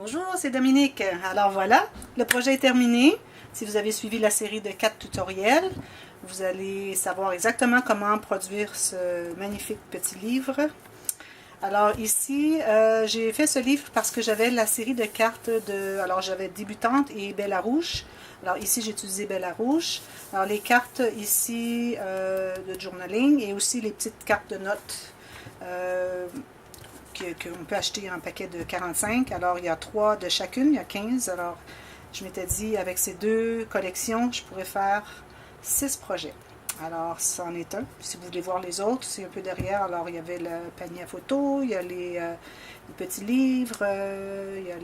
Bonjour, c'est Dominique. Alors voilà, le projet est terminé. Si vous avez suivi la série de 4 tutoriels, vous allez savoir exactement comment produire ce magnifique petit livre. Alors ici, j'ai fait ce livre parce que j'avais la série de cartes de... Alors j'avais Débutante et Bella Rouge. Alors ici, j'ai utilisé Bella Rouge. Alors les cartes ici de journaling et aussi les petites cartes de notes qu'on peut acheter en paquet de 45. Alors il y a 3 de chacune, il y a 15. Alors je m'étais dit avec ces 2 collections, je pourrais faire 6 projets. Alors, c'en est un. Si vous voulez voir les autres, c'est un peu derrière. Alors, il y avait le panier à photos, il y a les petits livres, il y a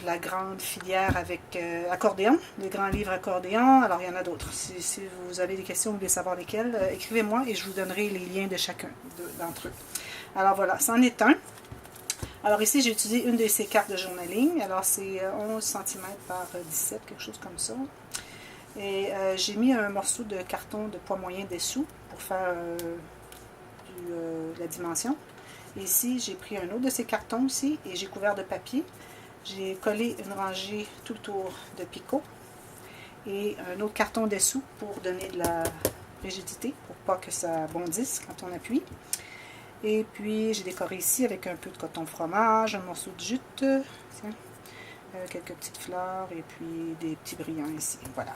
la grande filière avec accordéon, les grands livres accordéon. Alors, il y en a d'autres. Si vous avez des questions, vous voulez savoir lesquels, écrivez-moi et je vous donnerai les liens de chacun d'entre eux. Alors, voilà, c'en est un. Alors, ici, j'ai utilisé une de ces cartes de journaling. Alors, c'est 11 cm par 17, quelque chose comme ça. Et j'ai mis un morceau de carton de poids moyen dessous pour faire la dimension. Et ici, j'ai pris un autre de ces cartons aussi et j'ai couvert de papier. J'ai collé une rangée tout autour de picot et un autre carton dessous pour donner de la rigidité, pour pas que ça bondisse quand on appuie. Et puis, j'ai décoré ici avec un peu de coton fromage, un morceau de jute, tiens, quelques petites fleurs et puis des petits brillants ici. Voilà.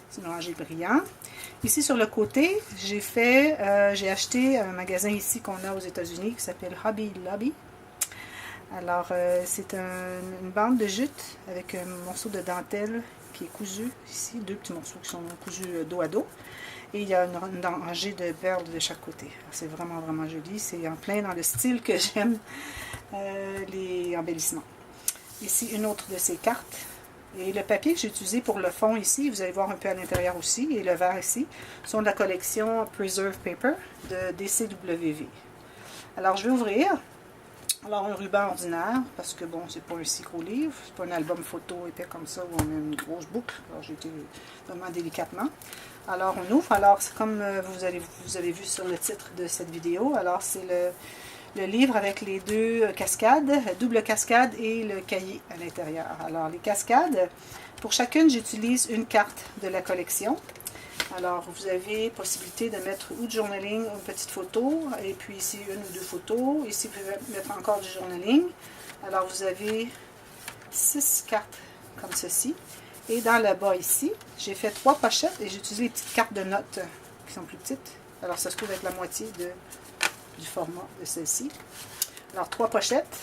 C'est une rangée brillant. Ici sur le côté, j'ai acheté un magasin ici qu'on a aux États-Unis qui s'appelle Hobby Lobby. Alors c'est une bande de jute avec un morceau de dentelle qui est cousu ici, 2 petits morceaux qui sont cousus dos à dos. Et il y a une rangée de perles de chaque côté. C'est vraiment vraiment joli. C'est en plein dans le style que j'aime les embellissements. Ici une autre de ces cartes. Et le papier que j'ai utilisé pour le fond ici, vous allez voir un peu à l'intérieur aussi, et le vert ici, sont de la collection Preserve Paper de DCWV. Alors je vais ouvrir. Alors un ruban ordinaire, parce que bon, c'est pas un si gros livre, c'est pas un album photo épais comme ça où on a une grosse boucle. Alors j'ai été vraiment délicatement. Alors on ouvre. Alors c'est comme vous avez vu sur le titre de cette vidéo. Alors c'est le livre avec les 2 cascades, la double cascade et le cahier à l'intérieur. Alors les cascades, pour chacune j'utilise une carte de la collection. Alors vous avez possibilité de mettre ou du journaling, une petite photo, et puis ici une ou 2 photos. Ici vous pouvez mettre encore du journaling. Alors vous avez 6 cartes comme ceci. Et dans le bas ici, j'ai fait 3 pochettes et j'ai utilisé les petites cartes de notes qui sont plus petites. Alors ça se trouve être la moitié du format de celle-ci. Alors 3 pochettes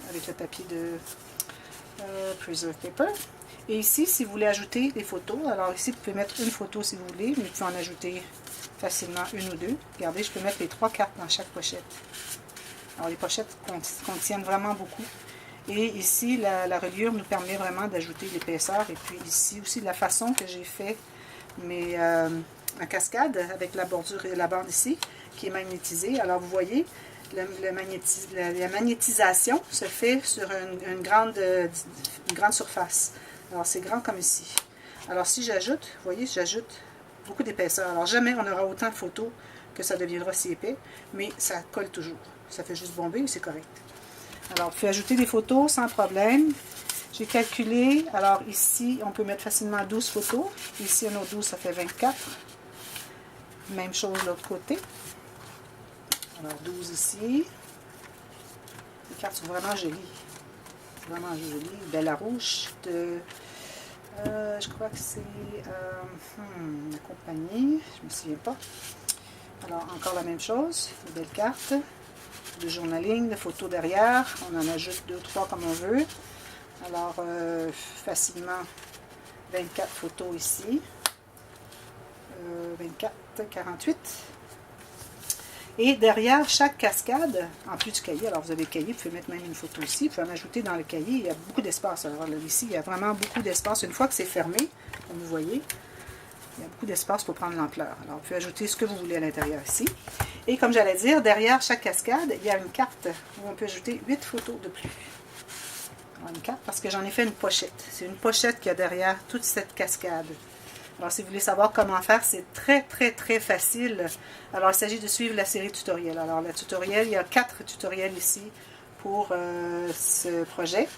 avec le papier de Preserve Paper. Et ici, si vous voulez ajouter des photos, alors ici vous pouvez mettre une photo si vous voulez, mais vous pouvez en ajouter facilement une ou 2. Regardez, je peux mettre les 3 cartes dans chaque pochette. Alors les pochettes contiennent vraiment beaucoup. Et ici, la reliure nous permet vraiment d'ajouter l'épaisseur. Et puis ici aussi, la façon que j'ai fait ma cascade avec la bordure et la bande ici, qui est magnétisée. Alors vous voyez, la magnétisation se fait sur une grande surface. Alors c'est grand comme ici. Alors si j'ajoute, vous voyez, j'ajoute beaucoup d'épaisseur. Alors jamais on aura autant de photos que ça deviendra si épais, mais ça colle toujours. Ça fait juste bomber et c'est correct. Alors vous pouvez ajouter des photos sans problème. J'ai calculé, alors ici on peut mettre facilement 12 photos. Ici un autre 12, ça fait 24. Même chose de l'autre côté. Alors 12 ici. Les cartes sont vraiment jolies. Vraiment jolies. Bella Rouge de... je crois que c'est la compagnie. Je ne me souviens pas. Alors encore la même chose. Une belle carte. De journaling, de photos derrière. On en ajoute 2 ou 3 comme on veut. Alors facilement 24 photos ici. 24, 48. Et derrière chaque cascade, en plus du cahier, alors vous avez le cahier, vous pouvez mettre même une photo ici, vous pouvez en ajouter dans le cahier, il y a beaucoup d'espace. Alors là, ici, il y a vraiment beaucoup d'espace. Une fois que c'est fermé, comme vous voyez, il y a beaucoup d'espace pour prendre l'ampleur. Alors vous pouvez ajouter ce que vous voulez à l'intérieur ici. Et comme j'allais dire, derrière chaque cascade, il y a une carte où on peut ajouter 8 photos de plus. Alors, une carte, parce que j'en ai fait une pochette. C'est une pochette qu'il y a derrière toute cette cascade. Alors, si vous voulez savoir comment faire, c'est très, très, très facile. Alors, il s'agit de suivre la série tutoriel. Alors, le tutoriel, il y a 4 tutoriels ici pour ce projet.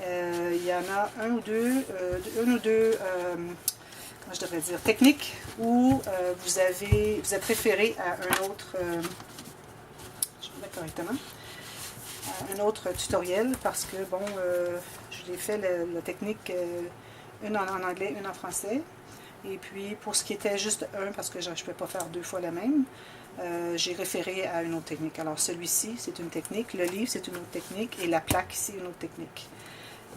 Il y en a une ou deux comment je devrais dire, techniques où vous avez préféré à un autre, je vais le correctement, un autre tutoriel parce que, bon, je l'ai fait la technique, une en anglais, une en français. Et puis, pour ce qui était juste un, parce que je ne peux pas faire deux fois la même, j'ai référé à une autre technique. Alors, celui-ci, c'est une technique, le livre, c'est une autre technique, et la plaque ici, une autre technique.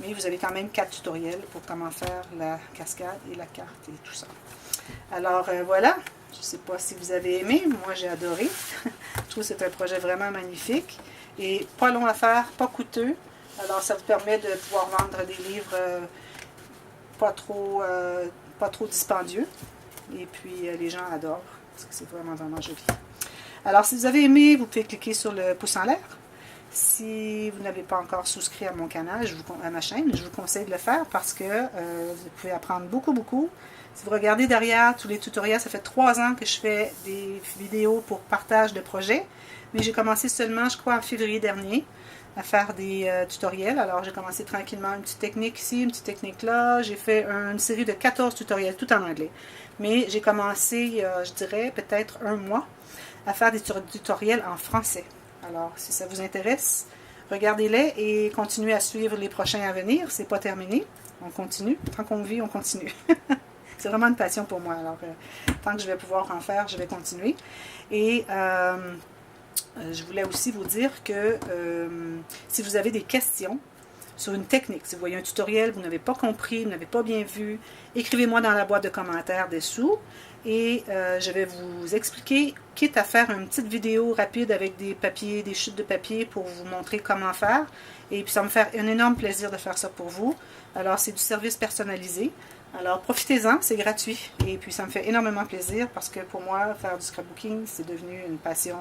Mais vous avez quand même 4 tutoriels pour comment faire la cascade et la carte et tout ça. Alors, voilà. Je ne sais pas si vous avez aimé. Moi, j'ai adoré. Je trouve que c'est un projet vraiment magnifique. Et pas long à faire, pas coûteux. Alors, ça vous permet de pouvoir vendre des livres pas trop dispendieux. Et puis, les gens adorent. Parce que c'est vraiment, vraiment joli. Alors, si vous avez aimé, vous pouvez cliquer sur le pouce en l'air. Si vous n'avez pas encore souscrit à mon canal, à ma chaîne, je vous conseille de le faire parce que vous pouvez apprendre beaucoup, beaucoup. Si vous regardez derrière tous les tutoriels, ça fait 3 ans que je fais des vidéos pour partage de projets. Mais j'ai commencé seulement, je crois, en février dernier à faire des tutoriels. Alors, j'ai commencé tranquillement une petite technique ici, une petite technique là. J'ai fait une série de 14 tutoriels, tout en anglais. Mais j'ai commencé, je dirais, peut-être un mois à faire des tutoriels en français. Alors, si ça vous intéresse, regardez-les et continuez à suivre les prochains à venir. C'est pas terminé. On continue. Tant qu'on vit, on continue. C'est vraiment une passion pour moi. Alors, tant que je vais pouvoir en faire, je vais continuer. Et je voulais aussi vous dire que si vous avez des questions sur une technique, si vous voyez un tutoriel, vous n'avez pas compris, vous n'avez pas bien vu, écrivez-moi dans la boîte de commentaires dessous. Et je vais vous expliquer, quitte à faire une petite vidéo rapide avec des papiers, des chutes de papier pour vous montrer comment faire. Et puis ça va me faire un énorme plaisir de faire ça pour vous. Alors c'est du service personnalisé. Alors profitez-en, c'est gratuit. Et puis ça me fait énormément plaisir parce que pour moi, faire du scrapbooking, c'est devenu une passion.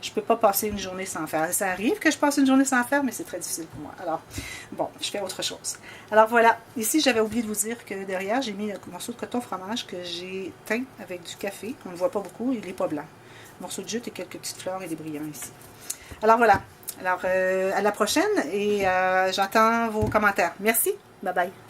Je ne peux pas passer une journée sans faire. Ça arrive que je passe une journée sans faire, mais c'est très difficile pour moi. Alors, bon, je fais autre chose. Alors voilà, ici j'avais oublié de vous dire que derrière, j'ai mis un morceau de coton fromage que j'ai teint avec du café. On ne le voit pas beaucoup, il n'est pas blanc. Un morceau de jute et quelques petites fleurs et des brillants ici. Alors voilà, alors à la prochaine et j'attends vos commentaires. Merci, bye bye.